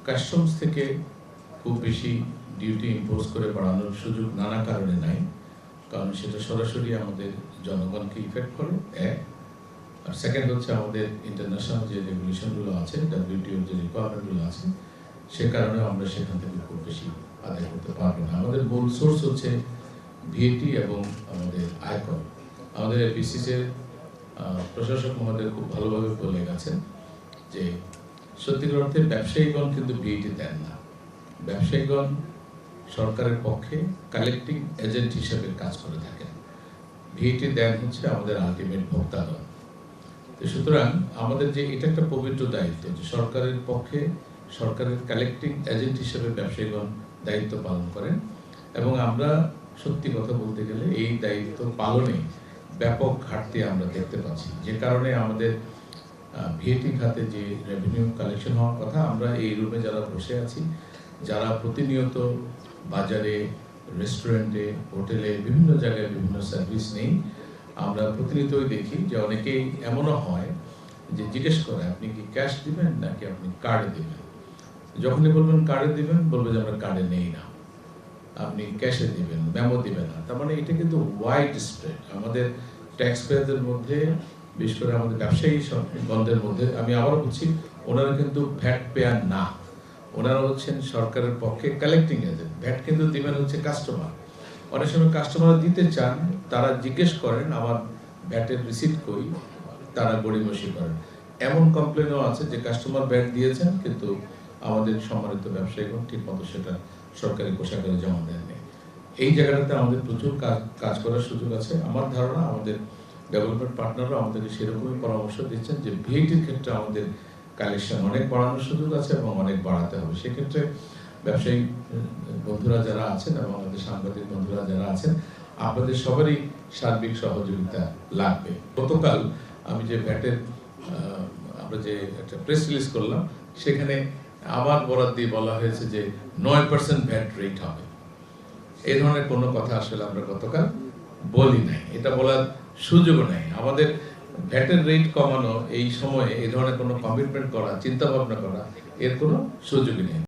Customs থেকে খুব বেশি ডিউটি ইম্পোজ করে বাড়ানোর সুযোগ নানা কারণে নাই, কারণ সেটা সরাসরি আমাদের জনগণকে ইফেক্ট করে এক। আর সেকেন্ড হচ্ছে আমাদের ইন্টারন্যাশনাল যে রেগুলেশনগুলো আছে, WTOর যে রিকোয়ারমেন্টগুলো আছে, সে কারণে আমরা সেখান থেকে খুব বেশি আদায় করতে পারবো না। আমাদের মূল সোর্স হচ্ছে ভিএটি এবং আমাদের আয়কর। আমাদের বিসিসির প্রশাসক মহোদয় খুব ভালোভাবে বলে গেছেন যে সত্যিকার অর্থে ব্যবসায়ীগণ কিন্তু ভিএটি দেন না। ব্যবসায়ীগণ সরকারের পক্ষে কালেক্টিং এজেন্ট হিসেবে কাজ করে থাকেন। ভিএটি দেন হচ্ছে আমাদের আলটিমেট ভোক্তাগণ। তো সুতরাং আমাদের যে এটা একটা পবিত্র দায়িত্ব যে সরকারের পক্ষে সরকারের কালেক্টিং এজেন্ট হিসেবে ব্যবসায়ীগণ দায়িত্ব পালন করেন, এবং আমরা সত্যি কথা বলতে গেলে এই দায়িত্ব পালনে ব্যাপক ঘাটতি আমরা দেখতে পাচ্ছি, যে কারণে আমাদের ভিএটি খাতে যে রেভিনিউ কালেকশন হওয়ার কথা, আমরা এই রুমে যারা বসে আছি, যারা প্রতিনিয়ত বাজারে, রেস্টুরেন্টে, হোটেলে, বিভিন্ন জায়গায় বিভিন্ন সার্ভিস নেই, আমরা প্রতিনিয়তই দেখি যে অনেকেই এমনও হয় যে জিজ্ঞেস করে আপনি কি ক্যাশ দিবেন নাকি আপনি কার্ডে দিবেন। যখনই বলবেন কার্ডে দিবেন, বলবে যে আমরা কার্ডে নেই না, আপনি ক্যাশে দিবেন, মেমো দিবেন না। তার মানে এটা কিন্তু ওয়াইড স্প্রেড আমাদের ট্যাক্স পেয়ারদের মধ্যে, বিশেষ করে আমাদের ব্যবসায়ী গণদের মধ্যে। আমি আবারও বলছি, ওনারা কিন্তু ভ্যাট পেয়ার না, ওনারা হচ্ছেন সরকারের পক্ষে কালেক্টিং এজেন্ট। ভ্যাট কিন্তু দিবেন হচ্ছে কাস্টমার। অনেক সময় কাস্টমার দিতে চান, তারা জিজ্ঞেস করেন আমার ভ্যাটের রিসিপ্ট কই, তারা গড়িমসি করেন। এমন কমপ্লেনও আছে যে কাস্টমার ভ্যাট দিয়েছেন কিন্তু আমাদের সম্মানিত ব্যবসায়ীগণ ঠিক মতো সেটা সরকারি কোষাগারে জমা দেননি। এই জায়গাটাতে আমাদের প্রচুর কাজ করার সুযোগ আছে। আমার ধারণা আমাদের ডেভেলপমেন্ট পার্টনাররা আমাদেরকে সেরকমই পরামর্শ দিচ্ছেন যে ভিএটির ক্ষেত্রে আমাদের কালেকশন অনেক বাড়ানোর সুযোগ আছে এবং অনেক বাড়াতে হবে। সেক্ষেত্রে ব্যবসায়ী বন্ধুরা যারা আছেন এবং আমাদের সাংবাদিক বন্ধুরা যারা আছেন, আপনাদের সবারই সার্বিক সহযোগিতা লাগবে। গতকাল আমি যে ভ্যাটের আমরা যে একটা প্রেস রিলিজ করলাম, সেখানে আবার বরাদ দিয়ে বলা হয়েছে যে 9% ভ্যাট রেট হবে। এই ধরনের কোনো কথা আসলে আমরা গতকাল বলি নাই, এটা বলার সুযোগও নাই। আমাদের ভ্যাটের রেট কমানো এই সময়ে এই ধরনের কোনো কমিটমেন্ট করা, চিন্তা ভাবনা করা, এর কোনো সুযোগই নেই।